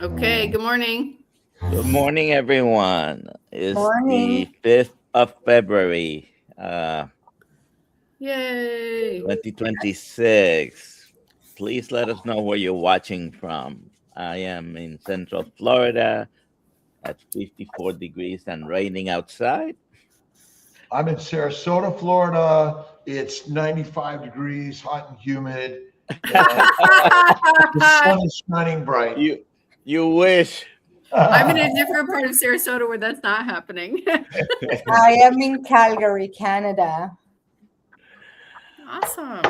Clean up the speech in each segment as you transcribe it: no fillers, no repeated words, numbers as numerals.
Okay, good morning. Good morning, everyone. It's Morning. the 5th of February, Yay. 2026. Please let us know where you're watching from. I am in Central Florida at 54 degrees and raining outside. I'm in Sarasota, Florida. It's 95 degrees, hot and humid. And the sun is shining bright. You wish. I'm in a different part of Sarasota where that's not happening. I am in Calgary, Canada. Awesome.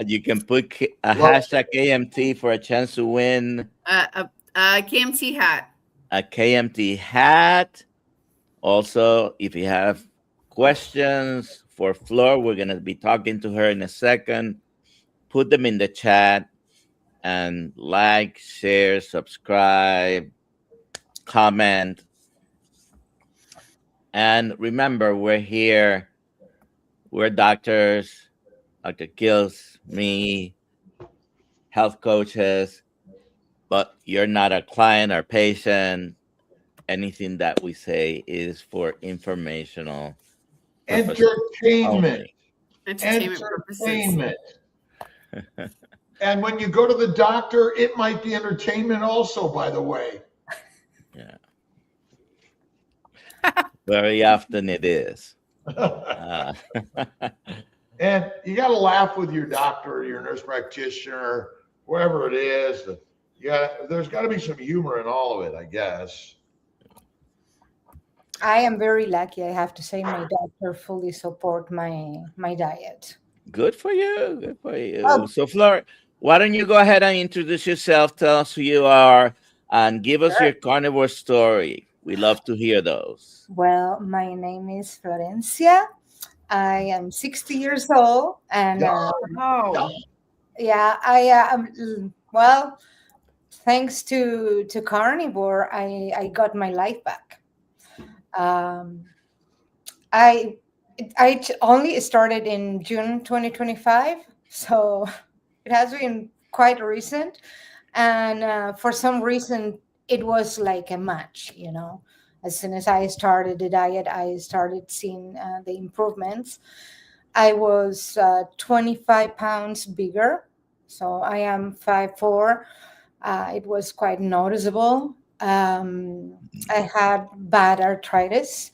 You can put a hashtag KMT for a chance to win A KMT hat. a KMT hat. Also, if you have questions for Flor, we're going to be talking to her in a second. Put them in the chat and like, share, subscribe, comment. And remember, we're here. We're doctors, Dr. Kiltz, me, health coaches, but you're not a client or patient. Anything that we say is for informational purposes Entertainment. Entertainment purposes. Entertainment. And when you go to the doctor, it might be entertainment also, by the way. Yeah. Very often it is. And you got to laugh with your doctor, your nurse practitioner, wherever it is. There's got to be some humor in all of it, I guess. I am very lucky. I have to say, my doctor fully support my diet. Good for you. Good for you. Oh. So, Flor, why don't you go ahead and introduce yourself? Tell us who you are and give us your carnivore story. We love to hear those. Well, my name is Florencia. I am 60 years old, and yeah, I am. Well, thanks to Carnivore, I got my life back. I only started in June 2025, so it has been quite recent. And for some reason, it was like a match, As soon as I started the diet, I started seeing the improvements. I was 25 pounds bigger, so I am 5'4". It was quite noticeable. I had bad arthritis.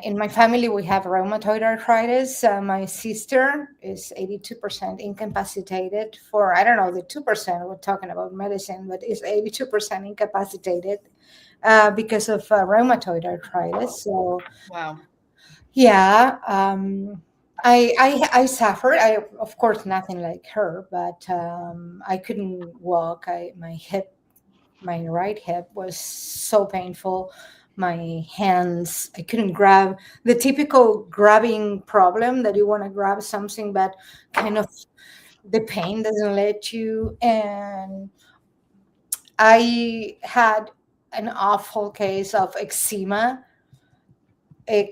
In my family, we have rheumatoid arthritis. My sister is 82% incapacitated for, I don't know, the 2%, we're talking about medicine, but is 82% incapacitated because of rheumatoid arthritis. So, wow. Yeah, I suffered. Of course, nothing like her, but I couldn't walk. My right hip was so painful. My hands, I couldn't grab, the typical grabbing problem that you want to grab something, but kind of the pain doesn't let you. And I had an awful case of eczema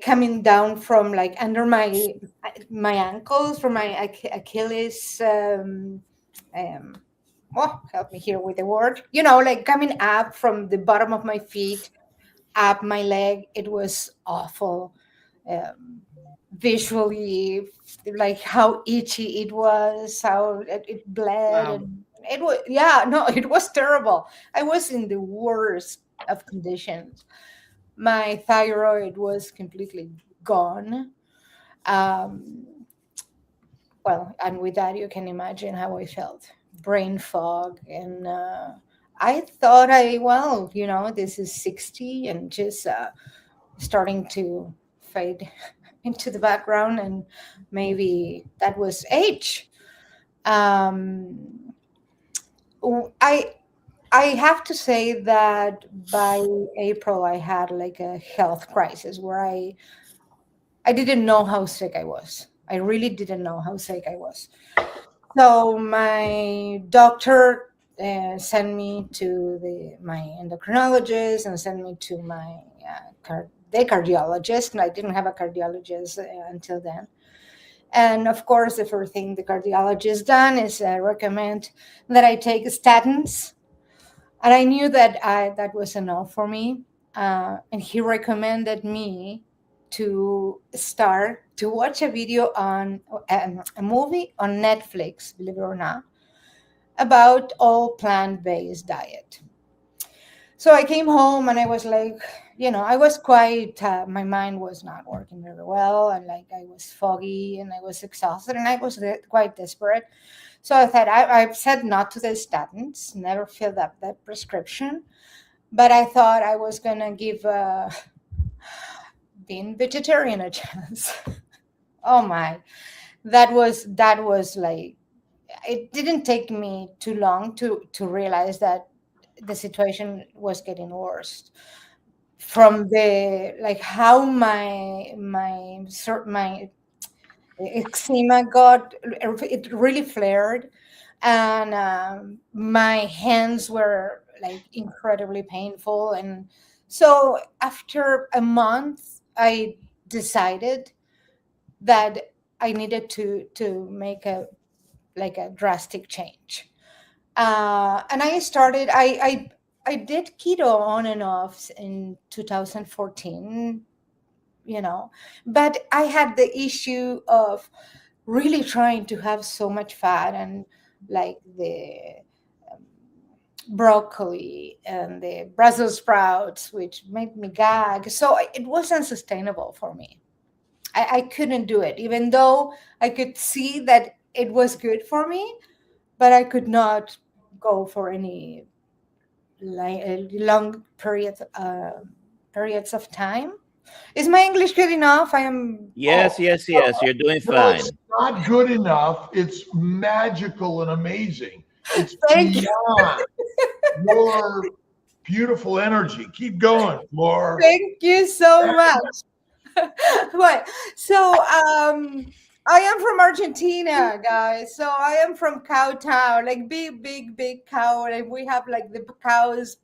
coming down from like under my ankles, from my Achilles. Help me here with the word. Like coming up from the bottom of my feet, up my leg. It was awful. Visually, like how itchy it was, how it bled. Wow. And it was, it was terrible. I was in the worst of conditions. My thyroid was completely gone. Well, and with that, you can imagine how I felt. Brain fog. And I thought this is 60 and just starting to fade into the background. And maybe that was age. I have to say that by April, I had like a health crisis where I didn't know how sick I was. I really didn't know how sick I was. So my doctor sent me to my endocrinologist and sent me to my the cardiologist. And I didn't have a cardiologist until then. And of course, the first thing the cardiologist done is recommend that I take statins. And I knew that that was enough for me. And he recommended me to start to watch a video on a movie on Netflix, believe it or not, about all plant-based diet. So I came home and I was like, I was quite, my mind was not working very well. And like I was foggy and I was exhausted and I was quite desperate. So I thought, I've said not to the statins, never filled up that prescription. But I thought I was going to give being vegetarian a chance. Oh my, that was like, it didn't take me too long to realize that the situation was getting worse. From the like how my eczema got, it really flared, and my hands were like incredibly painful. And so after a month, I decided that I needed to make a drastic change. And I started, I did keto on and off in 2014, but I had the issue of really trying to have so much fat and like the broccoli and the Brussels sprouts, which made me gag. So it wasn't sustainable for me. I couldn't do it, even though I could see that it was good for me, but I could not go for any long periods of time. Is my English good enough? I am. Yes. You're doing No, fine. it's not good enough. It's magical and amazing. It's Thank you. beyond your beautiful energy. Keep going, Laura. Thank you so much. What? So I am from Argentina, guys. So I am from Cow Town, like big cow. Like we have like the cows,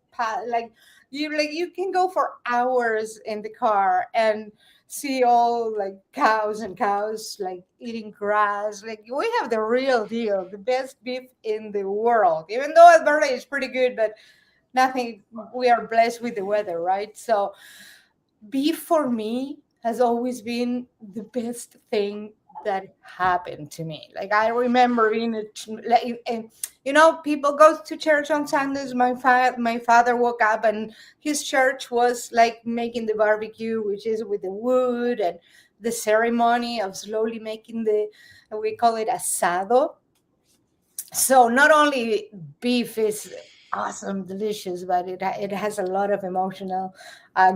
like you can go for hours in the car and see all like cows like eating grass. Like we have the real deal, the best beef in the world. Even though Alberta is pretty good, but nothing. We are blessed with the weather, right? So beef for me has always been the best thing that happened to me. Like I remember being people go to church on Sundays. My father woke up and his church was like making the barbecue, which is with the wood, and the ceremony of slowly making we call it asado. So not only beef is awesome, delicious, but it has a lot of emotional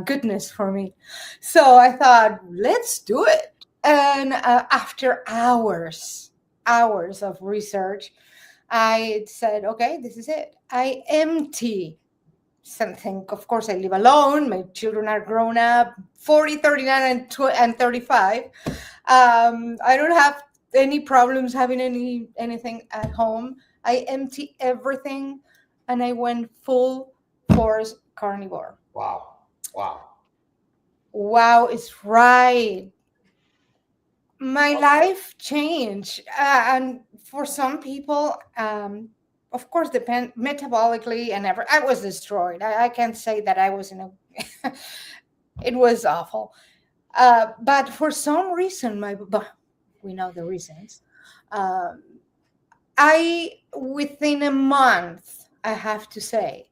goodness for me. So I thought, let's do it. And after hours of research, I said, okay, this is it. I empty something. Of course, I live alone. My children are grown up, 40, 39, and 35. I don't have any problems having anything at home. I empty everything, and I went full force carnivore. Wow, it's right. My life changed, and for some people, of course, depend metabolically and ever. I was destroyed. I can't say that I was in a. It was awful, but for some reason, we know the reasons. Within a month, I have to say,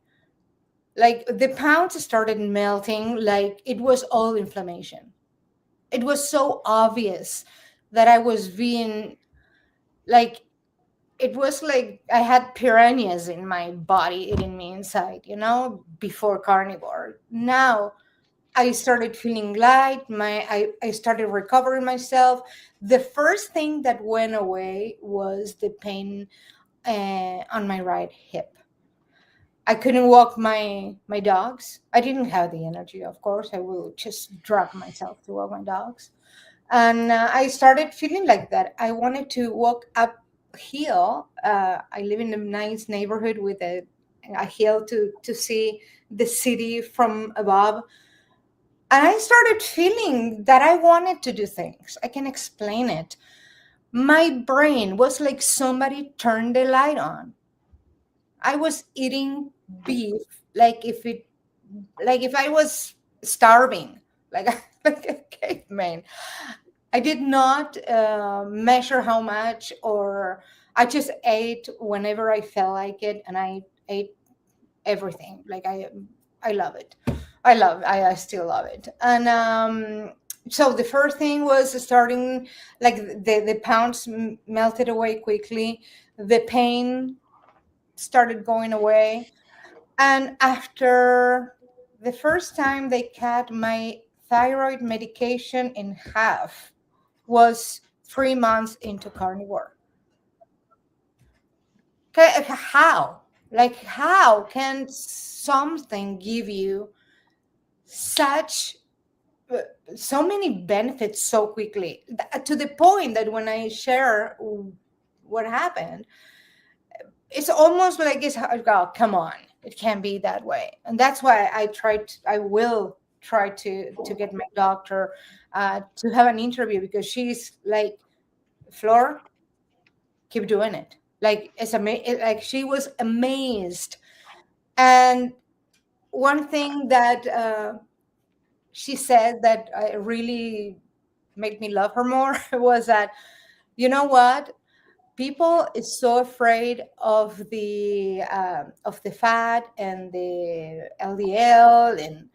like the pounds started melting, like it was all inflammation. It was so obvious that I was being like, it was like I had piranhas in my body eating me inside, before carnivore. Now I started feeling light. I started recovering myself. The first thing that went away was the pain on my right hip. I couldn't walk my dogs. I didn't have the energy, of course. I will just drag myself to walk my dogs. And I started feeling like that. I wanted to walk uphill. I live in a nice neighborhood with a hill to see the city from above. And I started feeling that I wanted to do things. I can explain it. My brain was like somebody turned the light on. I was eating beef like if I was starving, like like a caveman. I did not measure how much, or I just ate whenever I felt like it, and I ate everything. Like I love it. I still love it. And so the first thing was starting, like the pounds melted away quickly. The pain started going away. And after the first time they cut my thyroid medication in half was 3 months into carnivore. How? Like, how can something give you such so many benefits so quickly, to the point that when I share what happened, it's almost like it's, oh, come on, it can't be that way. And that's why I will try to get my doctor to have an interview, because she's like, Flor, keep doing it. Like, it's amazing. Like, she was amazed. And one thing that she said that really made me love her more was that, you know what, people is so afraid of the fat and the LDL, and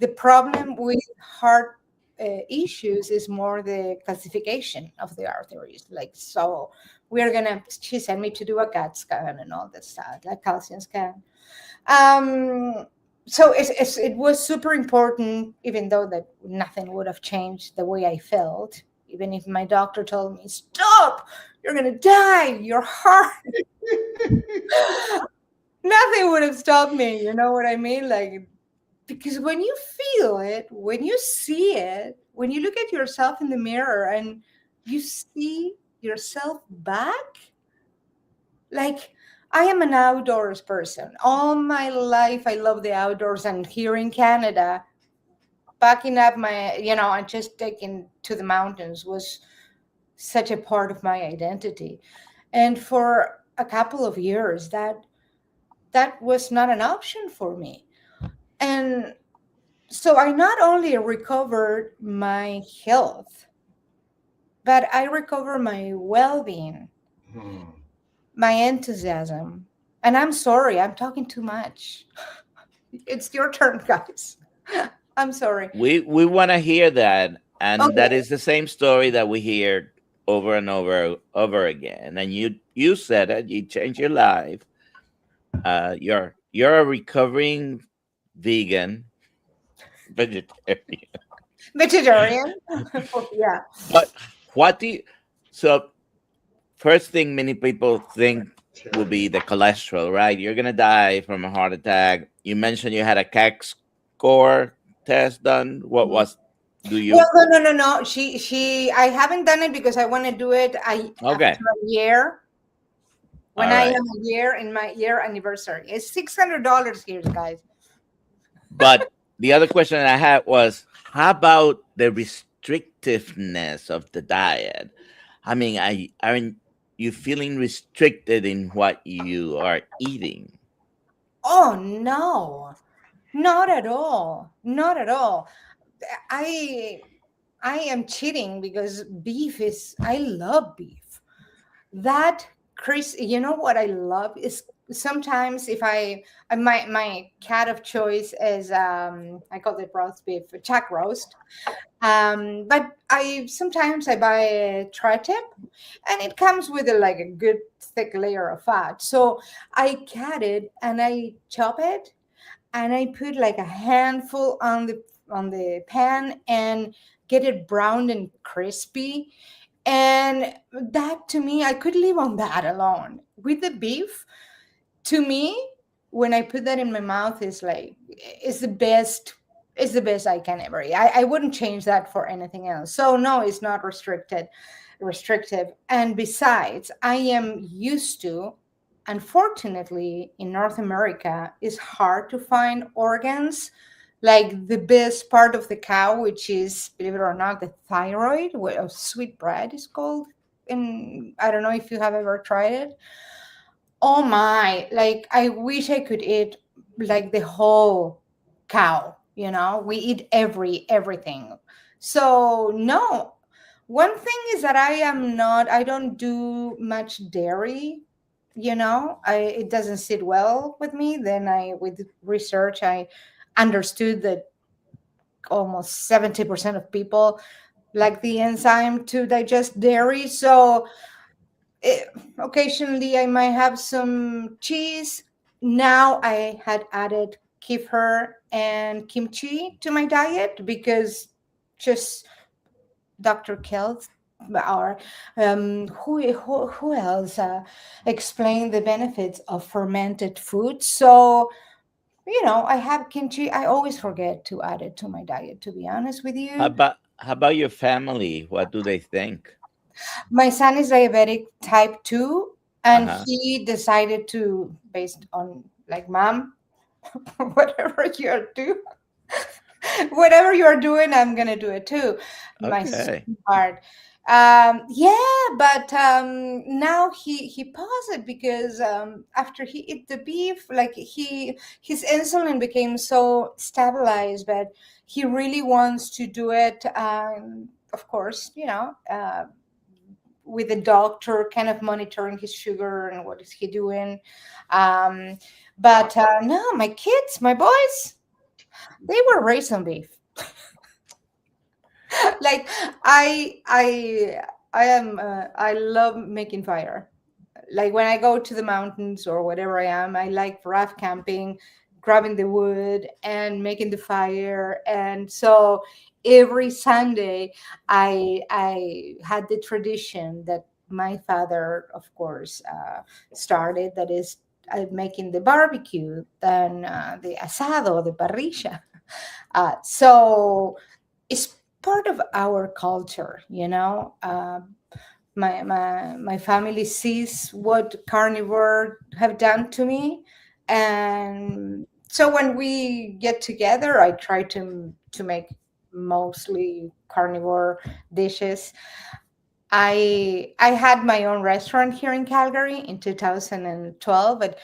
the problem with heart issues is more the calcification of the arteries. Like, so she sent me to do a CAT scan and all that stuff, like calcium scan. So it was super important, even though that nothing would have changed the way I felt. Even if my doctor told me, stop, you're going to die, your heart. Nothing would have stopped me. You know what I mean? Like, because when you feel it, when you see it, when you look at yourself in the mirror and you see yourself back, like, I am an outdoors person. All my life, I love the outdoors. And here in Canada, backing up and just taking to the mountains was such a part of my identity. And for a couple of years, that was not an option for me. And so I not only recovered my health, but I recovered my well-being, my enthusiasm. And I'm sorry, I'm talking too much. It's your turn, guys. I'm sorry. We want to hear that, and Okay. that is the same story that we hear over and over again. And you said it. You changed your life. You're a recovering vegan, Vegetarian. Yeah. But what do you? So first thing many people think will be the cholesterol, right? You're gonna die from a heart attack. You mentioned you had a CAC score test done. What was? Do you? Well, no. I haven't done it because I want to do it. Okay. After a year. When All I right. am a year in my year anniversary. It's $600 here, guys. But the other question I had was, how about the restrictiveness of the diet? I mean, aren't you feeling restricted in what you are eating? Oh, no, not at all. Not at all. I am cheating because I love beef. That, Chris, you know what I love is sometimes if my cat of choice is I call it roast beef, chuck roast. But sometimes I buy a tri-tip, and it comes with like a good thick layer of fat. So I cut it and I chop it, and I put like a handful on the pan and get it browned and crispy. And that, to me, I could live on that alone. With the beef, to me, when I put that in my mouth, it's the best. It's the best I can ever eat. I wouldn't change that for anything else. So no, it's not restrictive. And besides, I am used to, unfortunately, in North America, it's hard to find organs like the best part of the cow, which is, believe it or not, the thyroid, what sweet bread is called. And I don't know if you have ever tried it. Oh my, like, I wish I could eat like the whole cow, we eat everything. So no, one thing is that I don't do much dairy. It doesn't sit well with me. Then with research, I understood that almost 70% of people like the enzyme to digest dairy. So occasionally I might have some cheese. Now I had added kefir and kimchi to my diet because just Dr.Kiltz or who else explained the benefits of fermented food. So I have kimchi. I always forget to add it to my diet, to be honest with How you. about your family? What do they think? My son is diabetic type 2, and Uh-huh. he decided to, based on like, mom, whatever you're doing, whatever you're doing, I'm gonna do it too. My Okay. sweetheart. Yeah, but now he paused it because after he ate the beef, like his insulin became so stabilized, but he really wants to do it. Of course, with the doctor kind of monitoring his sugar and what is he doing. But no, my kids, my boys, they were raised on beef. Like I love making fire. Like when I go to the mountains or whatever I am, I like raft camping, grabbing the wood and making the fire. And so every Sunday I had the tradition that my father, of course, started, that is making the barbecue, then the asado, the parrilla. So it's part of our culture. My family sees what carnivore have done to me, and so when we get together, I try to make mostly carnivore dishes. I had my own restaurant here in Calgary in 2012, but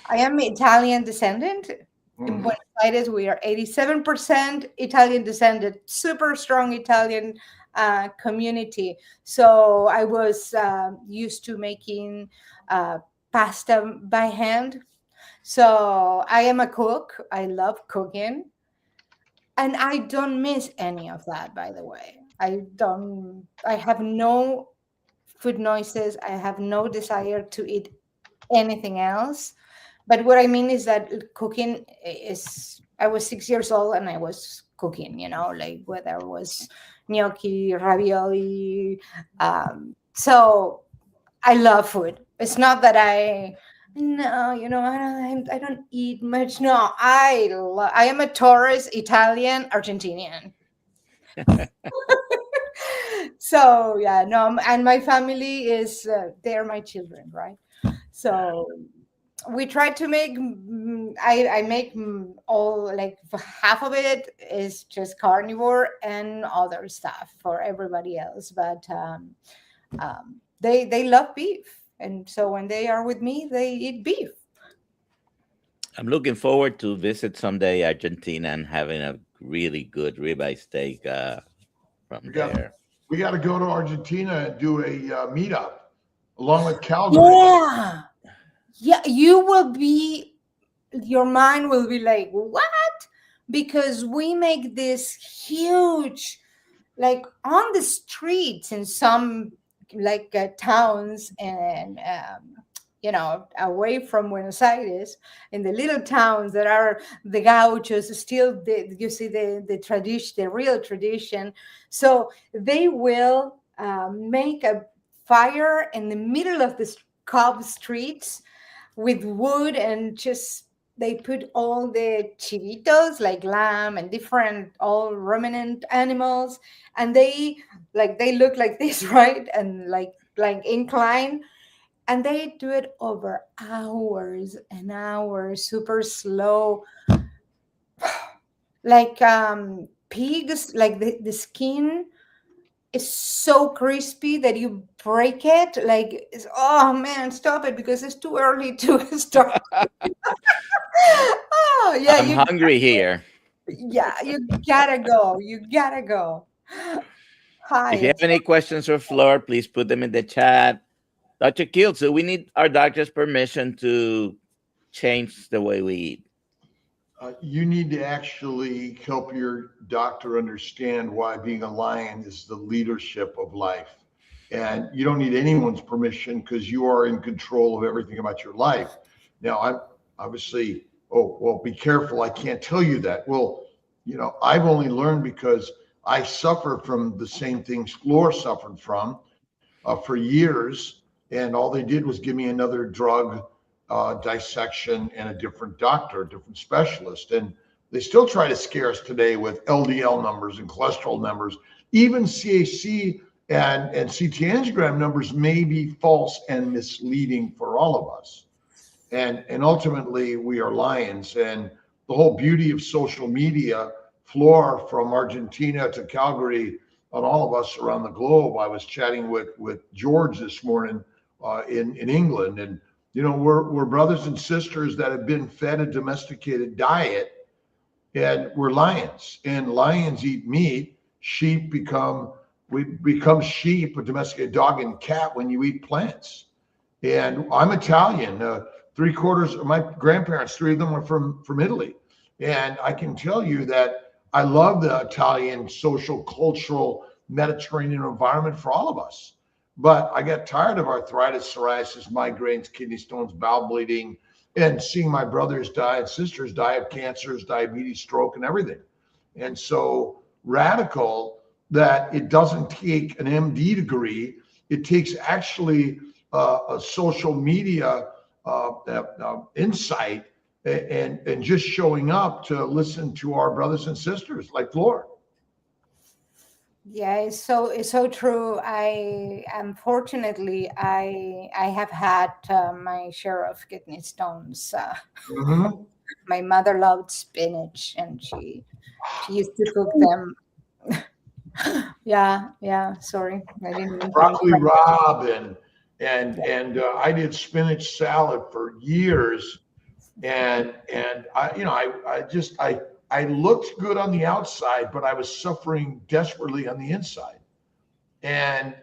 I am Italian descendant. In Mm. Buenos Aires, we are 87% Italian descended, super strong Italian community. So I was used to making pasta by hand. So I am a cook. I love cooking. And I don't miss any of that, by the way. I have no food noises. I have no desire to eat anything else. But what I mean is that cooking is, I was 6 years old and I was cooking, like whether it was gnocchi, ravioli. So I love food. It's not that no, I don't eat much. No, I am a Taurus, Italian, Argentinian. So yeah, no, and my family is, they're my children, right? So we try to make, I make all, like half of it is just carnivore and other stuff for everybody else, but they love beef, and so when they are with me they eat beef. I'm looking forward to visit someday Argentina and having a really good ribeye steak from We got there. we got to go to Argentina and do a meetup along with Calgary. Yeah, your mind will be like, what? Because we make this huge, like on the streets in some like towns, and away from Buenos Aires, in the little towns that are the gauchos, still you see the tradition, the real tradition. So they will make a fire in the middle of the cob streets with wood, and just they put all the chivitos like lamb and different all ruminant animals, and they look like this, right? And like incline, and they do it over hours and hours, super slow, like pigs, like the skin is so crispy that you break it, like oh man, stop it because it's too early to start. Yeah, I'm hungry here. yeah, you gotta go. You gotta go. Hi. If you have any questions for Flor, please put them in the chat. Dr. Kiltz, so we need our doctor's permission to change the way we eat. You need to actually help your doctor understand why being a lion is the leadership of life. And you don't need anyone's permission because you are in control of everything about your life. Now, I'm obviously, oh, well, be careful. I can't tell you that. Well, you know, I've only learned because I suffer from the same things Flor suffered from for years. And all they did was give me another drug dissection and a different doctor, a different specialist. And they still try to scare us today with LDL numbers and cholesterol numbers. Even CAC and CT angiogram numbers may be false and misleading for all of us. And ultimately, we are lions. And the whole beauty of social media, Flor from Argentina to Calgary, on all of us around the globe. I was chatting with George this morning in England, and you know, we're brothers and sisters that have been fed a domesticated diet, and we're lions. And lions eat meat. We become sheep, a domesticated dog and cat when you eat plants. And I'm Italian. 3/4 of my grandparents, 3 of them were from Italy. And I can tell you that I love the Italian social, cultural, Mediterranean environment for all of us. But I got tired of arthritis, psoriasis, migraines, kidney stones, bowel bleeding, and seeing my brothers die and sisters die of cancers, diabetes, stroke, and everything. And so radical that it doesn't take an MD degree. It takes actually a social media insight and just showing up to listen to our brothers and sisters like Flor. Yeah, it's so true. Unfortunately I have had my share of kidney stones. My mother loved spinach, and she used to cook them. Yeah. Sorry, I didn't. Broccoli rabe and I did spinach salad for years, and I looked good on the outside, but I was suffering desperately on the inside. And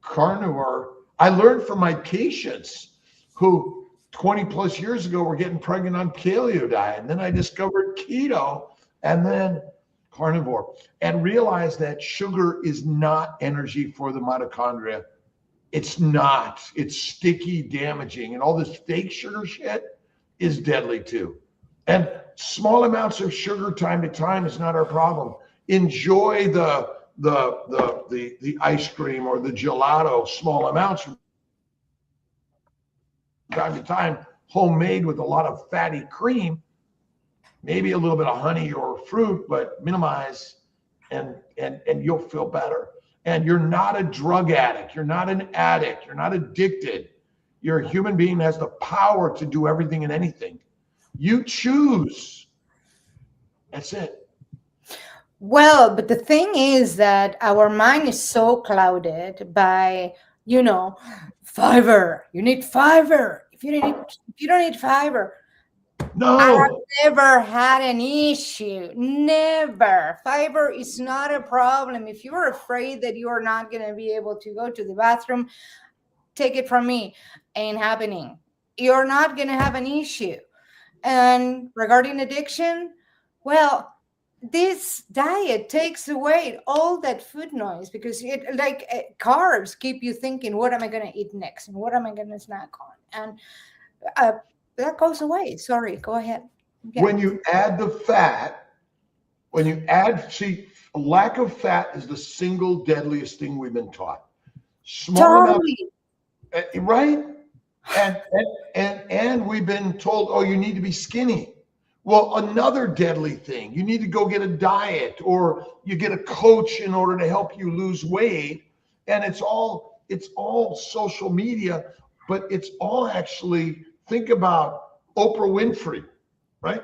carnivore, I learned from my patients who 20 plus years ago were getting pregnant on paleo diet. And then I discovered keto and then carnivore, and realized that sugar is not energy for the mitochondria. It's not. It's sticky, damaging, and all this fake sugar shit is deadly too. And small amounts of sugar time to time is not our problem. Enjoy the ice cream or the gelato, small amounts from time to time, homemade with a lot of fatty cream, maybe a little bit of honey or fruit, but minimize, and you'll feel better. And you're not a drug addict. You're not an addict. You're not addicted. You're a human being that has the power to do everything and anything. You choose. That's it. Well, but the thing is that our mind is so clouded by, fiber. You need fiber. If you don't need fiber. No. I have never had an issue. Never. Fiber is not a problem. If you're afraid that you are not going to be able to go to the bathroom, take it from me. Ain't happening. You're not going to have an issue. And regarding addiction, well, this diet takes away all that food noise, because carbs keep you thinking, what am I going to eat next? And what am I going to snack on? And that goes away. Sorry, go ahead. Yeah. When you add the fat, lack of fat is the single deadliest thing we've been taught. Totally. Right? And we've been told, oh, you need to be skinny. Well, another deadly thing, you need to go get a diet, or you get a coach in order to help you lose weight. And it's all social media, but it's all actually, think about Oprah Winfrey, right?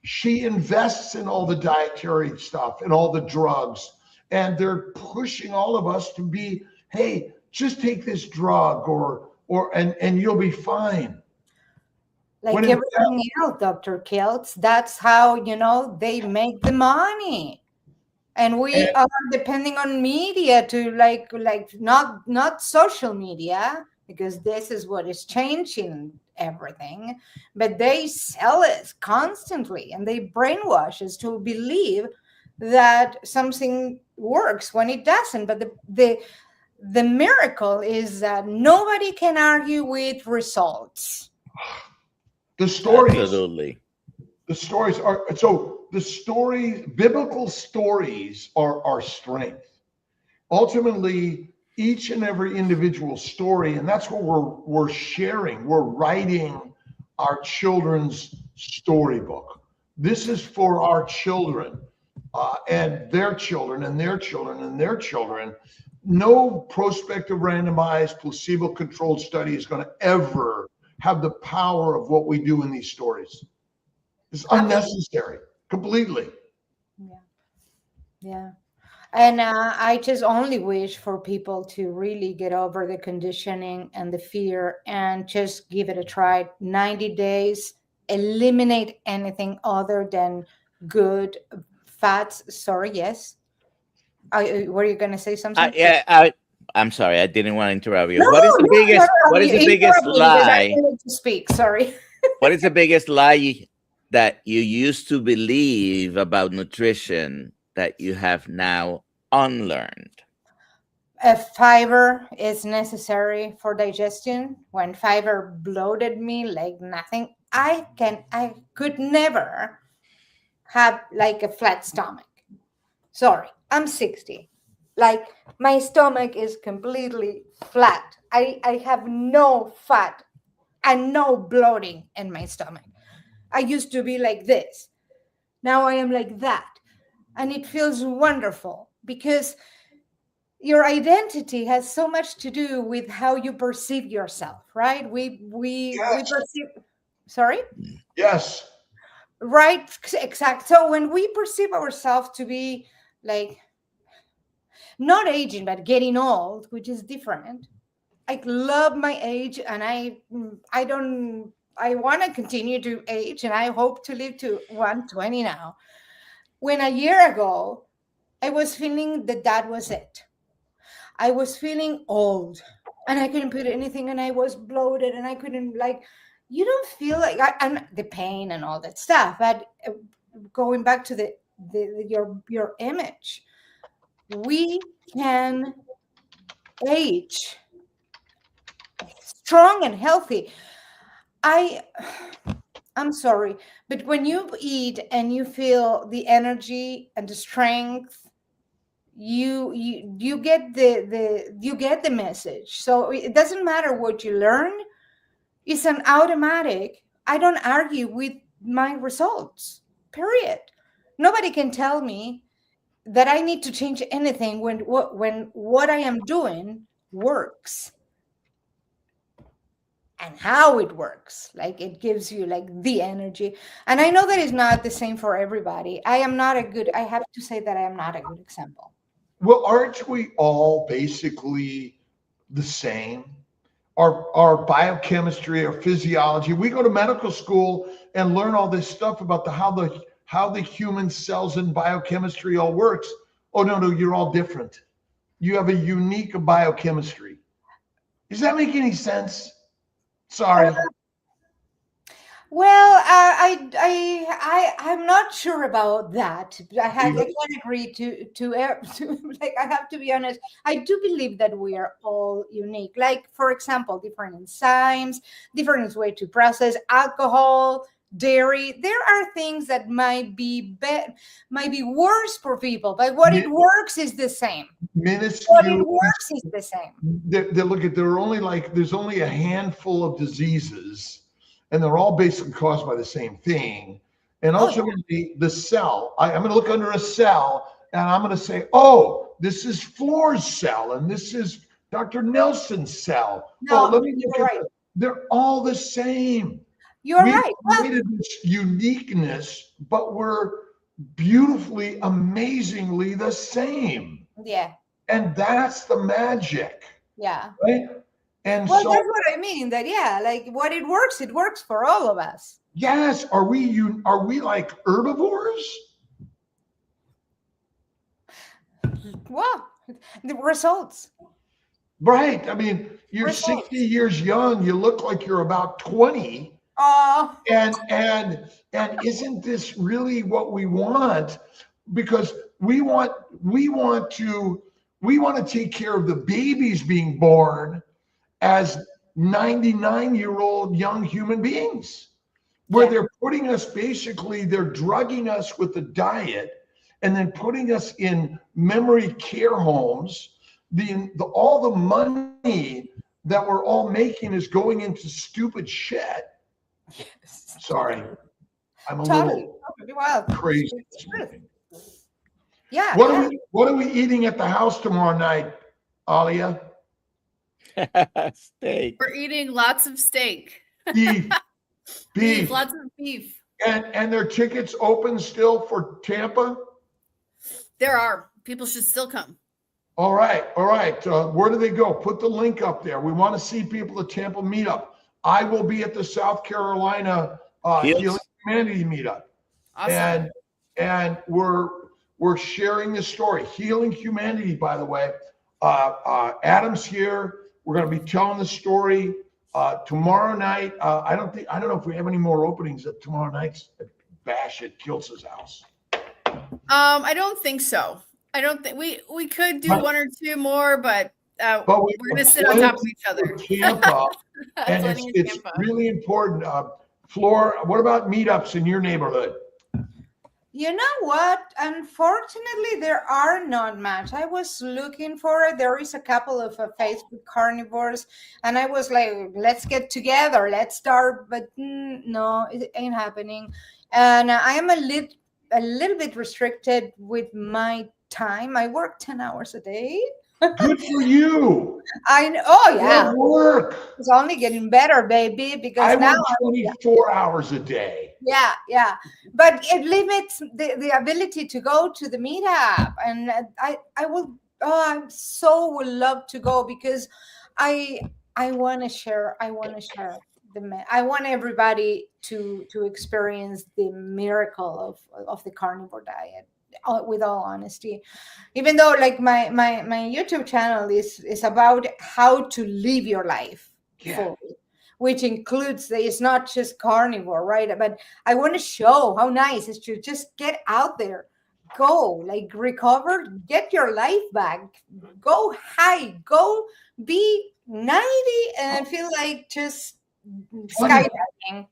She invests in all the dietary stuff and all the drugs, and they're pushing all of us to be, hey, just take this drug and you'll be fine. Like When in everything else, Dr. Kiltz, that's how, they make the money. And we are depending on media to like not social media, because this is what is changing everything, but they sell it constantly and they brainwash us to believe that something works when it doesn't. But the miracle is that nobody can argue with results. The stories. Absolutely. The stories are biblical stories are our strength. Ultimately, each and every individual story, and that's what we're sharing. We're writing our children's storybook. This is for our children and their children and their children and their children. No prospective randomized placebo-controlled study is going to ever have the power of what we do in these stories. It's unnecessary, completely. Yeah. And I just only wish for people to really get over the conditioning and the fear and just give it a try. 90 days, eliminate anything other than good fats. Sorry, yes. Were you going to say something? I'm sorry, I didn't want to interrupt you. No, What is the biggest? What is the biggest lie? I wanted to speak. Sorry. What is the biggest lie that you used to believe about nutrition that you have now unlearned? Fiber is necessary for digestion. When fiber bloated me like nothing, I could never have like a flat stomach. Sorry, I'm 60. Like my stomach is completely flat. I have no fat and no bloating in my stomach. I used to be like this. Now I am like that. And it feels wonderful because your identity has so much to do with how you perceive yourself, right? We perceive. Sorry? Yes. Right, exact. So when we perceive ourselves to be like not aging, but getting old, which is different. I love my age and I want to continue to age and I hope to live to 120 now. When a year ago, I was feeling that was it. I was feeling old and I couldn't put anything and I was bloated and I couldn't you don't feel like and the pain and all that stuff. But going back to your image, we can age strong and healthy. I'm sorry, but when you eat and you feel the energy and the strength, you get the message. So it doesn't matter what you learn. It's an automatic. I don't argue with my results, period. Nobody can tell me that I need to change anything when what I am doing works. And how it works, like it gives you like the energy. And I know that is not the same for everybody. I have to say that I am not a good example. Well, aren't we all basically the same? Our biochemistry, our physiology. We go to medical school and learn all this stuff about how the human cells and biochemistry all works. Oh, no, you're all different. You have a unique biochemistry. Does that make any sense? Sorry. Well, I'm not sure about that. I can't agree to like, I have to be honest. I do believe that we are all unique. Like, for example, different enzymes, different way to process alcohol, dairy. There are things that might be worse for people, but what it works is the same. Minuscule. What it works is the same. There's only a handful of diseases, and they're all basically caused by the same thing. And ultimately, the cell, I'm going to look under a cell and I'm going to say, oh, this is Flore's cell and this is Dr. Nelson's cell. No, let me you're right. They're all the same. You're right. We created this uniqueness, but we're beautifully, amazingly the same. Yeah. And that's the magic. Yeah. Right? And Well, so, that's what I mean. That like what it works for all of us. yes, are we like herbivores? Well, the results. Right. I mean, you're Results. 60 years young. You look like you're about 20. Oh, And isn't this really what we want? Because we want to take care of the babies being born as 99-year-old young human beings, where Yeah. they're putting us, basically they're drugging us with the diet and then putting us in memory care homes. All the money that we're all making is going into stupid shit. Sorry, I'm a little Well, crazy. it's true. Yeah. What are we eating at the house tomorrow night, Alia? Steak. We're eating lots of steak. Beef. Beef, lots of beef. And there are tickets open still for Tampa? There are. People should still come. All right. Where do they go? Put the link up there. We want to see people at Tampa meetup. I will be at the South Carolina Healing Humanity meetup. Awesome. And we're sharing this story. Healing Humanity, by the way. Adam's here. We're going to be telling the story tomorrow night. I don't know if we have any more openings at tomorrow night's bash at Kiltz's house. I don't think so. I don't think we could do one or two more, but we're going to sit on top of each other. Tampa, and it's really important. Flor, what about meetups in your neighborhood? You know what? Unfortunately, there are not much. I was looking for it. There is a couple of Facebook carnivores, and I was like, let's get together, let's start. But no, it ain't happening. And I am a little bit restricted with my time. I work 10 hours a day. Good for you. Oh yeah. Good work. It's only getting better, baby, because I now work 24 hours a day. Yeah. But it limits the ability to go to the meetup. And I would love to go, because I want to share. I want everybody to experience the miracle of the carnivore diet, with all honesty. Even though like my YouTube channel is about how to live your life fully, which includes it's not just carnivore, right? But I want to show how nice it's to just get out there, go, like, recover, get your life back, go high, go be 90 and feel like just skydiving.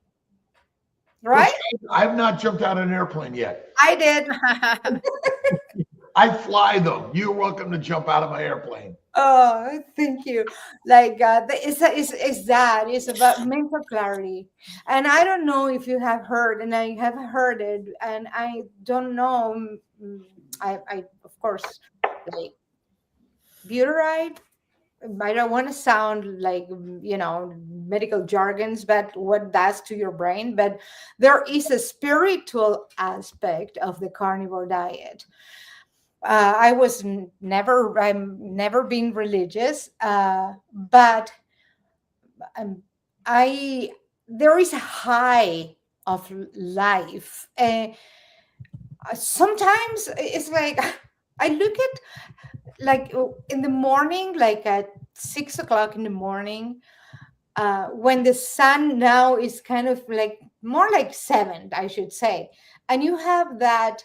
Right? I've not jumped out of an airplane yet. I did. I fly them. You're welcome to jump out of my airplane. Oh, thank you. Like it's about mental clarity. And I don't know if you have heard, and I have heard it, and I don't know. I of course, like, butyrate. I don't want to sound like, medical jargons, but what that's to your brain. But there is a spiritual aspect of the carnivore diet. I'm never been religious, but there is a high of life. Sometimes it's like I look at, like, in the morning, like at 6 o'clock in the morning, when the sun now is kind of like more like 7, I should say, and you have that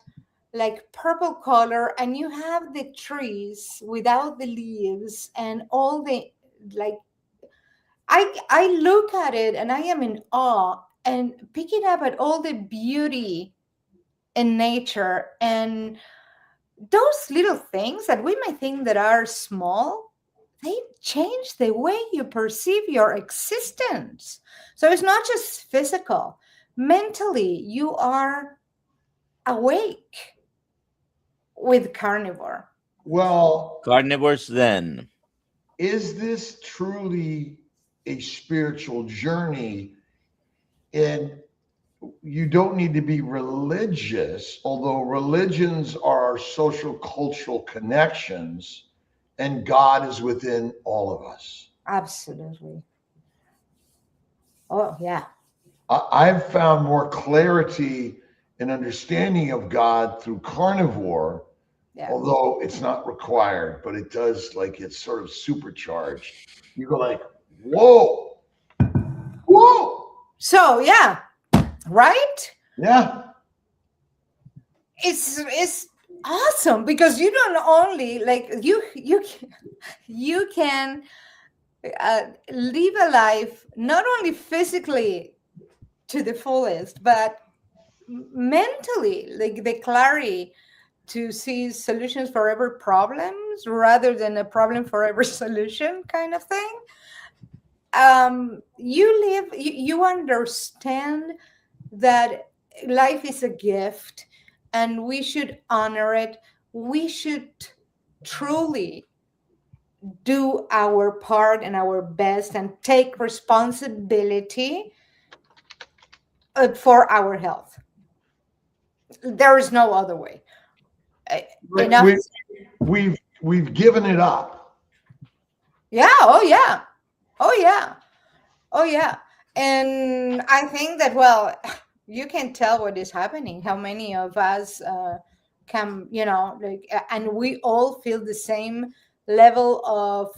like purple color, and you have the trees without the leaves and all the, like, I look at it and I am in awe and picking up at all the beauty in nature, and those little things that we might think that are small, they change the way you perceive your existence. So it's not just physical. Mentally, you are awake with carnivore. Well, Carnivores then. is this truly a spiritual journey? And you don't need to be religious, although religions are social cultural connections, and God is within all of us. Absolutely. Oh, yeah. I've found more clarity and understanding of God through carnivore, although it's not required, but it does, like, it's sort of supercharged. You go like, whoa, whoa. So, yeah, right? Yeah. It's awesome because you don't only like you can live a life not only physically to the fullest, but mentally, like the clarity to see solutions for every problems rather than a problem for every solution kind of thing. You understand that life is a gift and we should honor it. We should truly do our part and our best and take responsibility for our health. There is no other way. We've given it up. Yeah. Oh yeah. Oh yeah. Oh yeah. And I think that, well, you can tell what is happening, how many of us can, and we all feel the same level of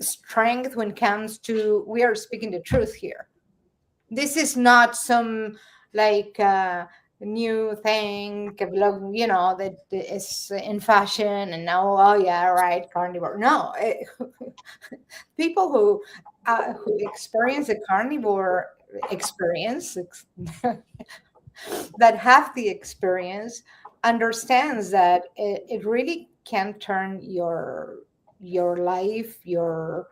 strength when it comes to, we are speaking the truth here. This is not some like new thing, that is in fashion and now, oh yeah, right, carnivore. No, people who experience a carnivore experience, that have the experience, understands that it really can turn your life, your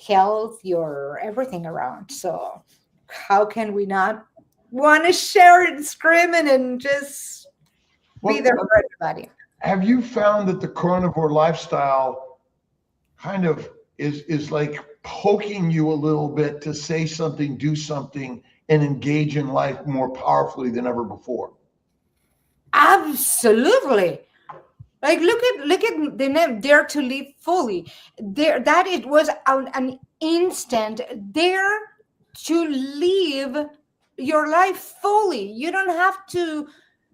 health, your everything around. So how can we not want to share it, screaming, and just be there for everybody? Have you found that the carnivore lifestyle kind of is like poking you a little bit to say something, do something, and engage in life more powerfully than ever before? Absolutely. Like look at the name, Dare to Live Fully. There, that it was an instant dare to live your life fully. You don't have to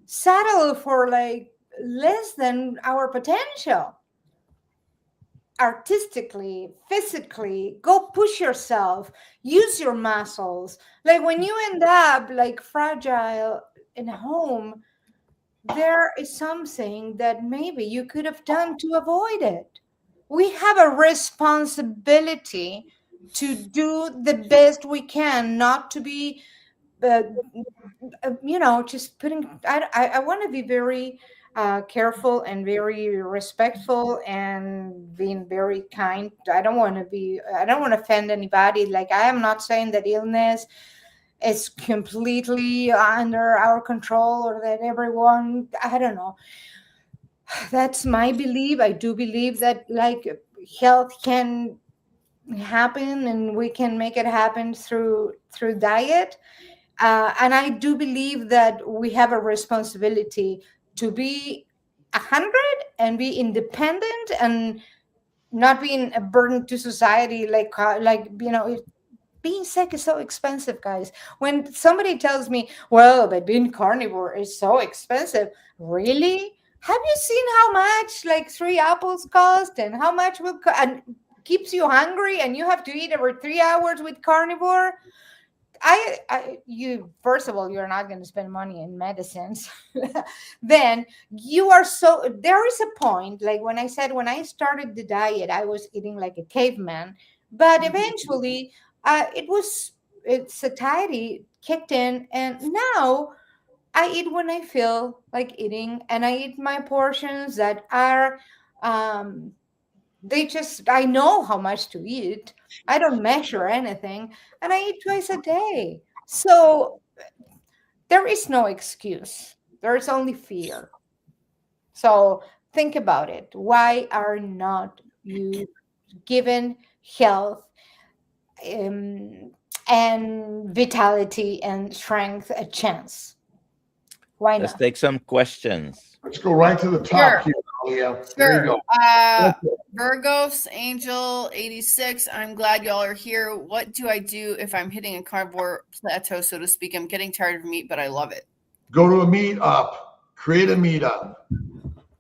settle for like less than our potential. Artistically, physically, go push yourself, use your muscles. Like when you end up like fragile in home, there is something that maybe you could have done to avoid it. We have a responsibility to do the best we can, not to be just putting. I want to be very careful and very respectful and being very kind. I don't want to offend anybody. Like, I am not saying that illness is completely under our control or that everyone, I don't know. That's my belief. I do believe that like health can happen and we can make it happen through diet. And I do believe that we have a responsibility to be 100 and be independent and not being a burden to society. Being sick is so expensive, guys. When somebody tells me, well, but being carnivore is so expensive, really? Have you seen how much like 3 apples cost and how much and keeps you hungry and you have to eat every 3 hours with carnivore? You first of all, you're not going to spend money in medicines. Then there is a point, like when I said, when I started the diet, I was eating like a caveman, but eventually satiety kicked in, and now I eat when I feel like eating, and I eat my portions that are I know how much to eat. I don't measure anything, and I eat twice a day. So there is no excuse. There is only fear. So think about it. Why are not you given health and vitality and strength a chance? Why not? Let's take some questions. Let's go right to the top here. Yeah, Sure. there you go. Virgos Angel 86. I'm glad y'all are here. What do I do if I'm hitting a carnivore plateau, so to speak? I'm getting tired of meat, but I love it. Go to a meetup. Create a meetup.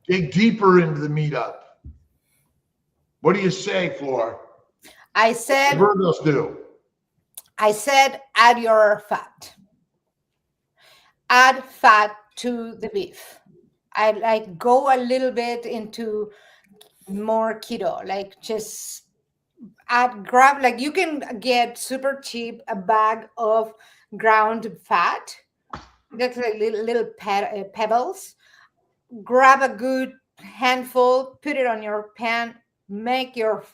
Dig deeper into the meetup. What do you say, Flor? I said, what do Virgos do? I said, add your fat. Add fat to the beef. I like go a little bit into more keto, like just grab, like you can get super cheap a bag of ground fat. That's like little pebbles. Grab a good handful, put it on your pan, make your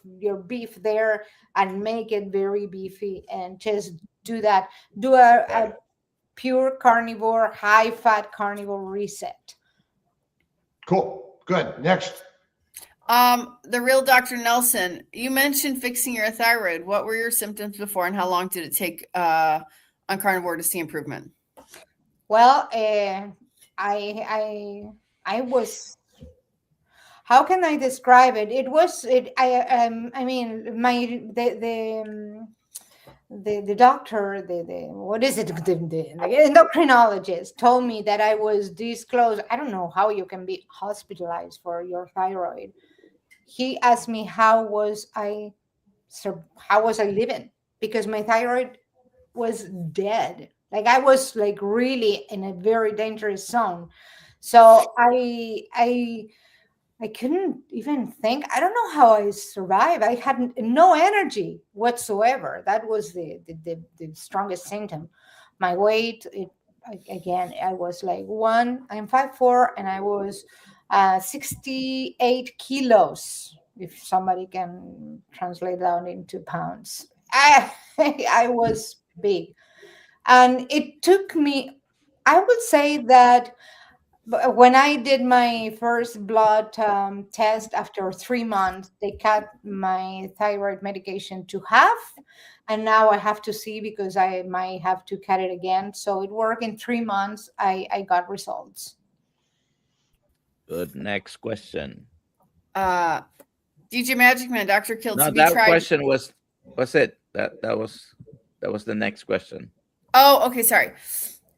beef there and make it very beefy, and just do that. Do a pure carnivore, high fat carnivore reset. Cool. Good. Next. The real Dr. Nelson, you mentioned fixing your thyroid. What were your symptoms before, and how long did it take on carnivore to see improvement? Well, I was, how can I describe it? It was I mean, the doctor, what is it? The endocrinologist told me that I was this close. I don't know how you can be hospitalized for your thyroid. He asked me how was I living, because my thyroid was dead. Like I was like really in a very dangerous zone. So I couldn't even think. I don't know how I survived. I had no energy whatsoever. That was the strongest symptom. My weight, I was like I'm 5'4", and I was 68 kilos, if somebody can translate that into pounds. I was big. And it took me, I would say that when I did my first blood test after 3 months, they cut my thyroid medication to half. And now I have to see, because I might have to cut it again. So it worked in 3 months. I got results. Good. Next question. DJ Magic Man, Dr. Kiltz. No, that question was it. That was the next question. Oh, okay. Sorry.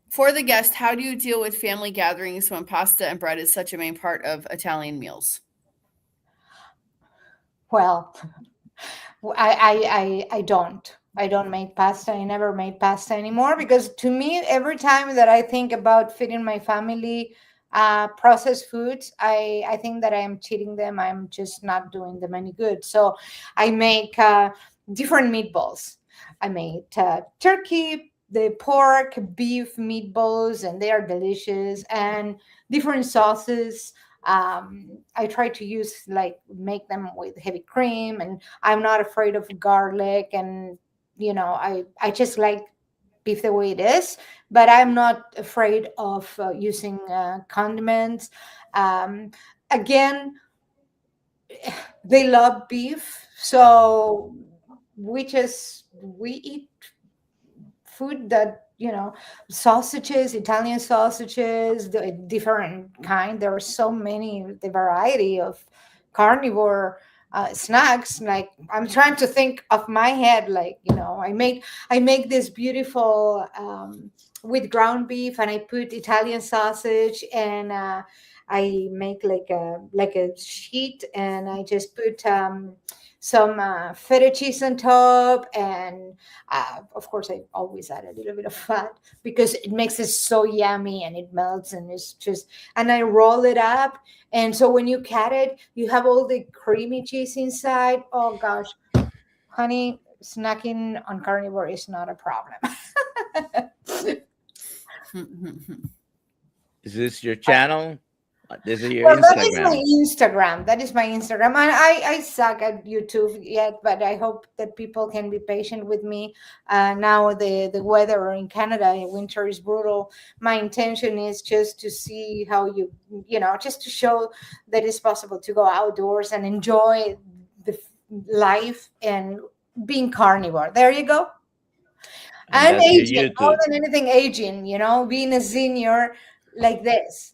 For the guest, how do you deal with family gatherings when pasta and bread is such a main part of Italian meals? Well, I don't make pasta. I never made pasta anymore, because to me, every time that I think about feeding my family processed foods, I think that I am cheating them. I'm just not doing them any good. So I make different meatballs. I made turkey, the pork, beef meatballs, and they are delicious, and different sauces. I try to make them with heavy cream, and I'm not afraid of garlic. And, I just like beef the way it is, but I'm not afraid of using condiments. Again, they love beef. So we eat food that, sausages, Italian sausages, the different kind. There are so many, the variety of carnivore snacks. Like, I'm trying to think of my head, like, I make this beautiful with ground beef, and I put Italian sausage, and I make like a sheet, and I just put some feta cheese on top, and of course I always add a little bit of fat, because it makes it so yummy, and it melts, and it's just, and I roll it up, and so when you cut it, you have all the creamy cheese inside. Oh gosh, honey, snacking on carnivore is not a problem. Is this your channel? This is your Well, Instagram. That is my Instagram. And I suck at YouTube yet, but I hope that people can be patient with me. Now the weather in Canada, winter is brutal. My intention is just to see how just to show that it's possible to go outdoors and enjoy the life and being carnivore. There you go. And aging, more than anything, aging, being a senior like this.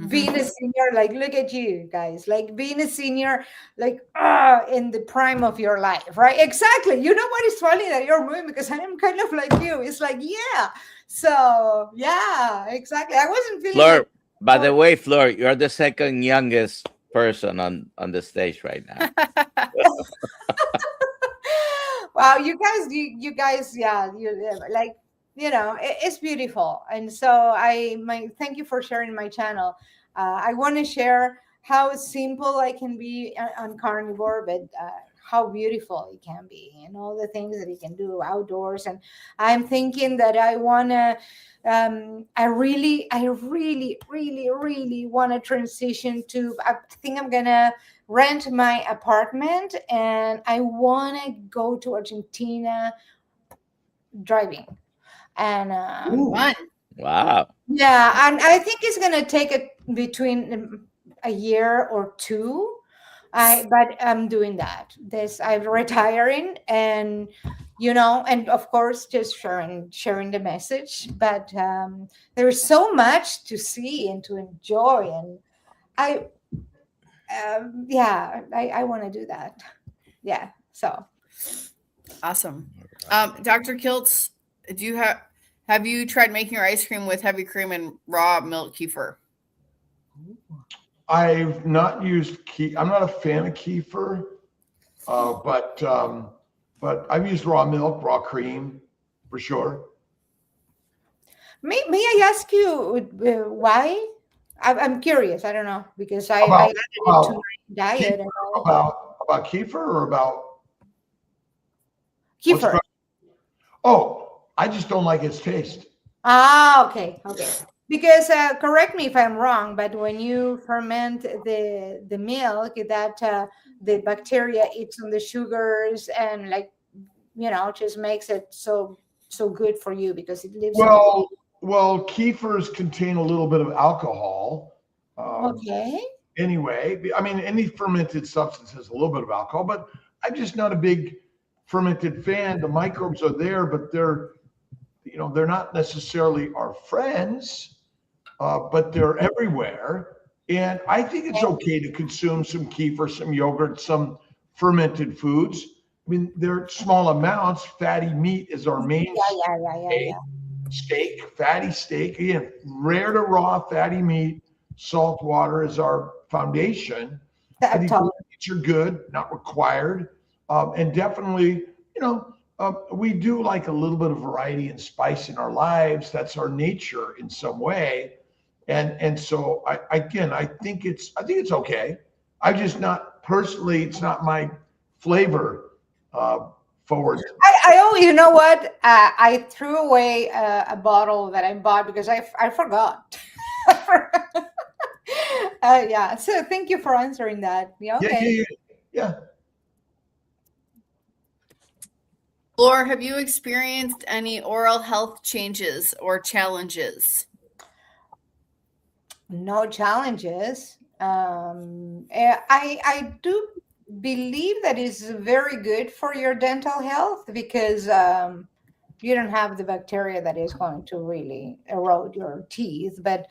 being a senior, like, look at you guys, like being a senior, like in the prime of your life, right? Exactly. You know what is funny that you're moving, because I am kind of like you. It's like, yeah. So yeah, exactly. I wasn't feeling Flor, like, by the way, Flor, you're the second youngest person on the stage right now. wow, you guys, yeah, you like, it's beautiful. And so thank you for sharing my channel. I want to share how simple I can be on Carnivore, but how beautiful it can be, and all the things that you can do outdoors. And I'm thinking that I want to, I really, really want to transition to, I think I'm going to rent my apartment, and I want to go to Argentina driving. And Fun. Wow. yeah, and I think it's gonna take between a year or two. But I'm doing that. I'm retiring, and and of course, just sharing the message. But there is so much to see and to enjoy, and I yeah, I want to do that. Yeah, so Awesome. Dr. Kiltz, have you tried making your ice cream with heavy cream and raw milk kefir? I've not used I'm not a fan of kefir, but I've used raw milk, raw cream, for sure. may I ask you why? I'm curious. I don't know, because I About- added it to about my diet. And About kefir or about what's kefir. going- Oh, I just don't like its taste. Ah, okay. Because correct me if I'm wrong, but when you ferment the milk, that the bacteria eats on the sugars, and like just makes it so good for you, because it lives. Well, kefirs contain a little bit of alcohol. Okay. Anyway, I mean, any fermented substance has a little bit of alcohol, but I'm just not a big fermented fan. The microbes are there, but they're not necessarily our friends, but they're everywhere. And I think it's okay to consume some kefir, some yogurt, some fermented foods. I mean, they're small amounts. Fatty meat is our main steak, fatty steak. Again, rare to raw fatty meat. Salt water is our foundation. I think meats are good, not required. And definitely, we do like a little bit of variety and spice in our lives. That's our nature in some way. And so I think it's okay. I just not personally, it's not my flavor forward. You know what? I threw away a bottle that I bought because I forgot. Yeah. So thank you for answering that. Yeah. Okay. Yeah. Flor, have you experienced any oral health changes or challenges? No challenges. I do believe that is very good for your dental health, because you don't have the bacteria that is going to really erode your teeth. But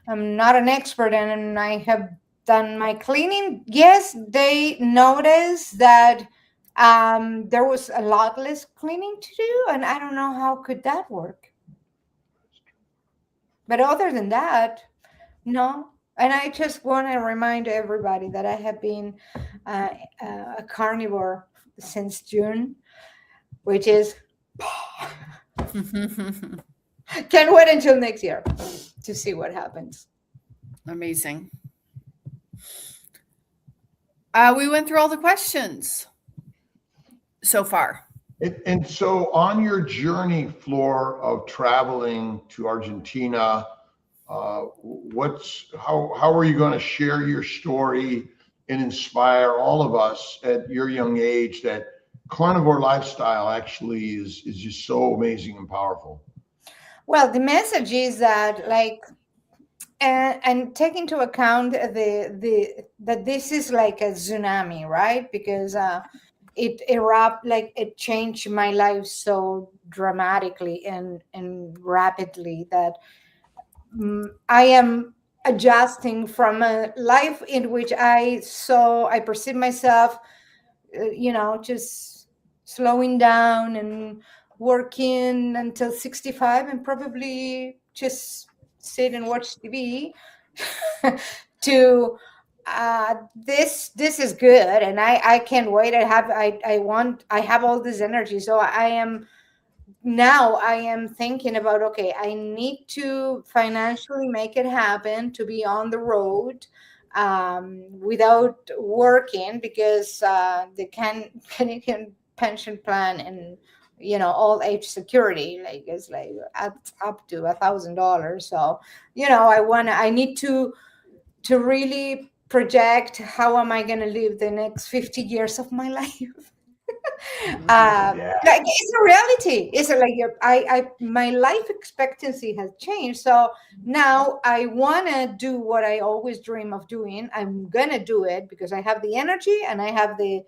I'm not an expert, and I have done my cleaning. Yes, they noticed that there was a lot less cleaning to do, and I don't know how could that work. But other than that, no. And I just want to remind everybody that I have been a carnivore since June, which is can't wait until next year to see what happens. Amazing. We went through all the questions so far. And so on your journey, Flor, of traveling to Argentina, how are you going to share your story and inspire all of us at your young age that carnivore lifestyle actually is just so amazing and powerful? Well, the message is that, like, and take into account that this is like a tsunami, right? Because it changed my life so dramatically and rapidly that I am adjusting from a life in which I perceive myself, just slowing down and working until 65 and probably just sit and watch TV to this is good, and I can't wait. I have all this energy, so I am thinking about, okay, I need to financially make it happen to be on the road without working, because the Canadian pension plan and old age security is like up to $1,000. So I need to really project how am I going to live the next 50 years of my life. Like it's a reality. It's like my life expectancy has changed. So now I want to do what I always dream of doing. I'm gonna do it because I have the energy and I have the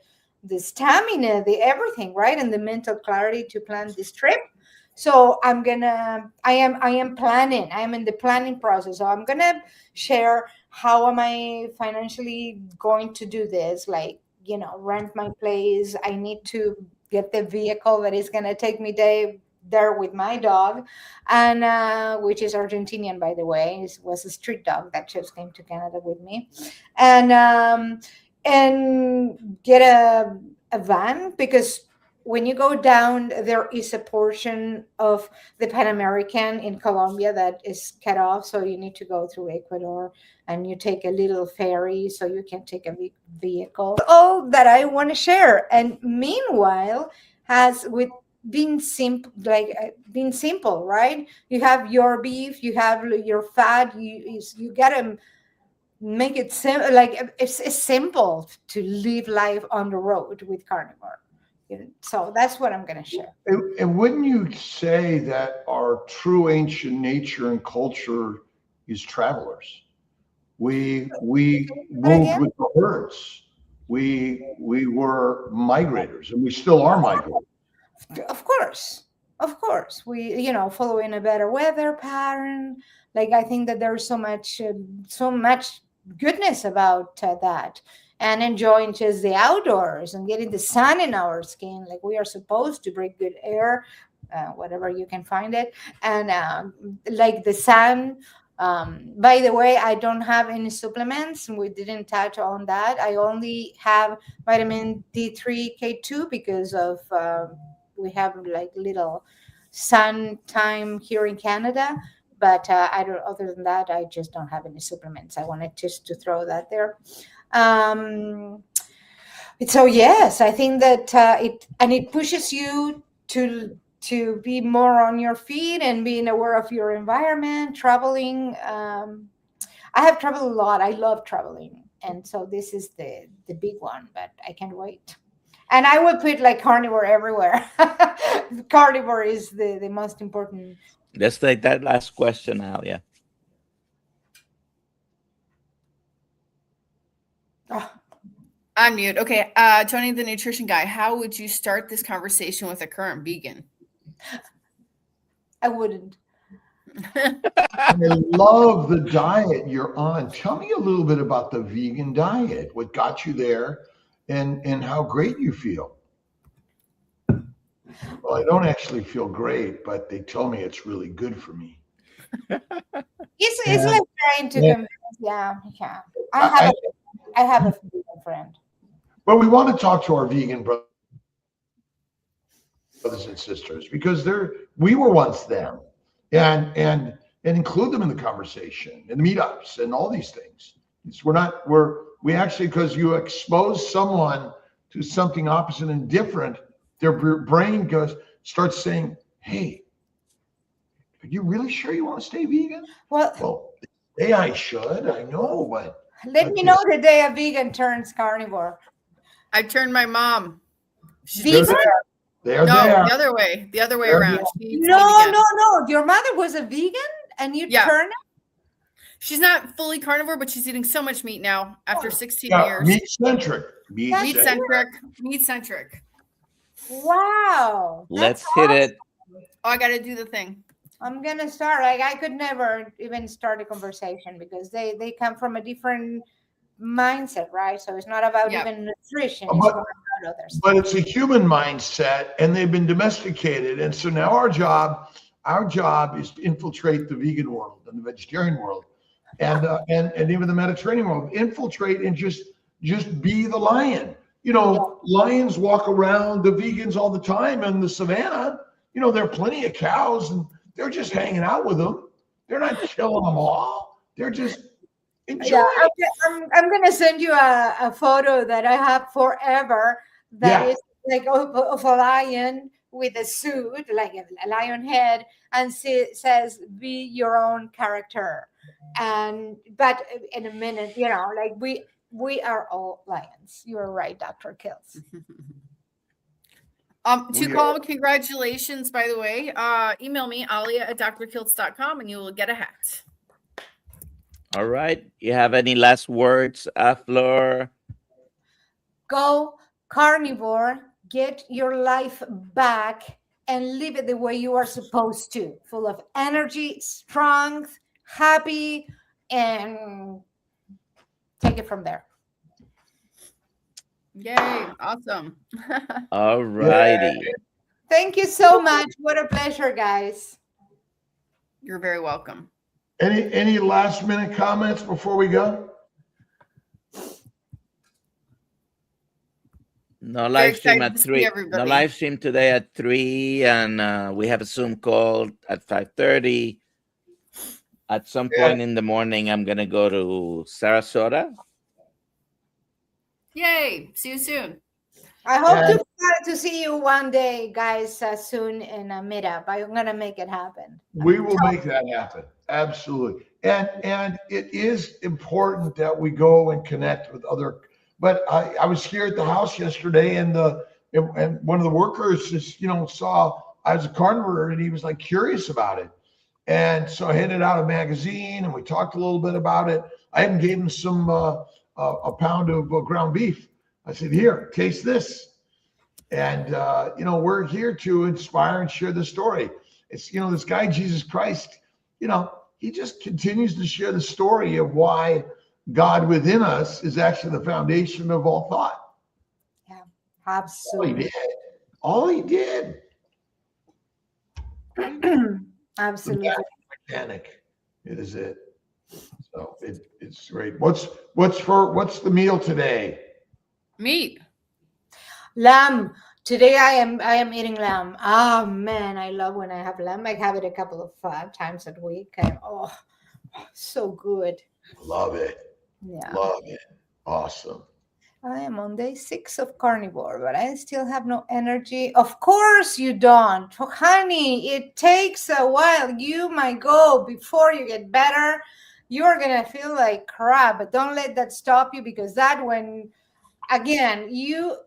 stamina, the everything, right, and the mental clarity to plan this trip. So I am planning. I am in the planning process. So I'm gonna share how am I financially going to do this, like rent my place. I need to get the vehicle that is going to take me there with my dog, and which is Argentinian, by the way. It was a street dog that just came to Canada with me, and get a van, because when you go down, there is a portion of the Pan American in Colombia that is cut off. So you need to go through Ecuador and you take a little ferry so you can take a big vehicle. All that I want to share. And meanwhile, has with being simple, being simple, right? You have your beef, you have your fat, you gotta make it simple. Like it's simple to live life on the road with Carnivore. So that's what I'm going to share. And wouldn't you say that our true ancient nature and culture is travelers? We moved with the herds. We were migrators, and we still are migrators. Of course. We following a better weather pattern. Like I think that there's so much goodness about that. And enjoying just the outdoors and getting the sun in our skin. Like we are supposed to breathe good air, whatever you can find it. And like the sun, by the way, I don't have any supplements. We didn't touch on that. I only have vitamin D3, K2 because of we have like little sun time here in Canada. But I don't. Other than that, I just don't have any supplements. I wanted just to throw that there. So yes, I think that it pushes you to be more on your feet and being aware of your environment, traveling. I have traveled a lot. I love traveling, and so this is the big one. But I can't wait. And I will put like Carnivore everywhere. Carnivore is the most important. Let's take that last question, Alia. Oh, I'm mute. Okay. Tony, the nutrition guy, how would you start this conversation with a current vegan? I wouldn't. I love the diet you're on. Tell me a little bit about the vegan diet, what got you there, and how great you feel. Well, I don't actually feel great, but they tell me it's really good for me. It's like trying to convince. Yeah. I have a vegan friend. But we want to talk to our vegan brothers and sisters because we were once them, and include them in the conversation and meetups and all these things. We actually, because you expose someone to something opposite and different, their brain starts saying, "Hey, are you really sure you want to stay vegan?" Well, hey, I should. I know, but let me know the day a vegan turns carnivore. I turned my mom. Vegan? They're no, there. The other way around. No. Your mother was a vegan and you turned her? She's not fully carnivore, but she's eating so much meat now after 16 years. Meat-centric. Meat-centric. Wow. Let's hit it. Oh, I got to do the thing. I'm gonna start. Like I could never even start a conversation because they come from a different mindset, right? So it's not about Yep. even nutrition. It's more about other stuff. But it's a human mindset, and they've been domesticated. And so now our job is to infiltrate the vegan world and the vegetarian world, and even the Mediterranean world. Infiltrate and just be the lion. You know, lions walk around the vegans all the time in the savannah. You know, there are plenty of cows, and they're just hanging out with them. They're not killing them all. They're just enjoying. Yeah, I'm gonna send you a photo that I have forever. That is like of a lion with a suit, like a lion head, and says, "Be your own character." But in a minute, you know, like we are all lions. You are right, Dr. Kiltz. To call, congratulations, by the way. Email me, alia@drkiltz.com, and you will get a hat. All right. You have any last words, Flor? Go carnivore, get your life back, and live it the way you are supposed to, full of energy, strength, happy, and take it from there. Yay. Awesome. All righty. Thank you so much. What a pleasure, guys. You're very welcome. Any last minute comments before we go? No live stream excited at to see 3. No everybody. live stream today at 3, and we have a Zoom call at 5:30. At some point in the morning, I'm gonna go to Sarasota. Yay. See you soon. I hope to see you one day, guys, soon in a meetup. I'm gonna make it happen. We will make that happen. Absolutely. And it is important that we go and connect with other. But I was here at the house yesterday, and one of the workers just, you know, saw I was a carnivore, and he was like curious about it. And so I handed out a magazine, and we talked a little bit about it. I even gave him some a pound of ground beef. I said, "Here, taste this." And you know, we're here to inspire and share the story. It's, you know, this guy Jesus Christ, you know, he just continues to share the story of why God within us is actually the foundation of all thought. Yeah, absolutely. All he did. Absolutely. Mechanic. It is it. So it's great. What's the meal today? Meat. Lamb. Today I am eating lamb. Oh man, I love when I have lamb. I have it a couple of times a week. Oh, so good. Love it. Yeah. Love it. Awesome. I am on day 6 of carnivore, but I still have no energy. Of course you don't. Oh, honey, it takes a while. You might go before you get better. You're going to feel like crap, but don't let that stop you, because that when, again, you're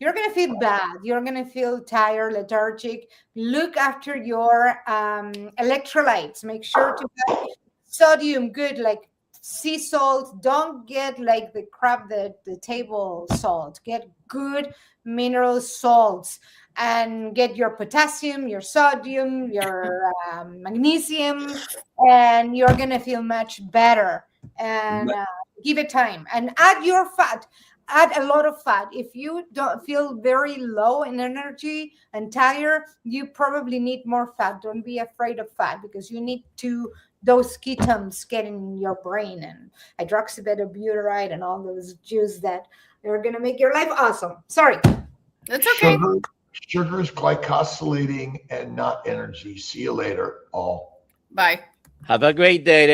going to feel bad. You're going to feel tired, lethargic. Look after your electrolytes. Make sure to have sodium good, like sea salt. Don't get like the crap, the table salt. Get good mineral salts, and get your potassium, your sodium, your magnesium, and you're gonna feel much better. And give it time, and add your fat. Add a lot of fat. If you don't feel very low in energy and tired, you probably need more fat. Don't be afraid of fat, because you need those ketones get in your brain, and hydroxybutyrate and all those juice that are going to make your life awesome. Sorry. That's okay. Sugar is glycosylating and not energy. See you later, all. Bye. Have a great day,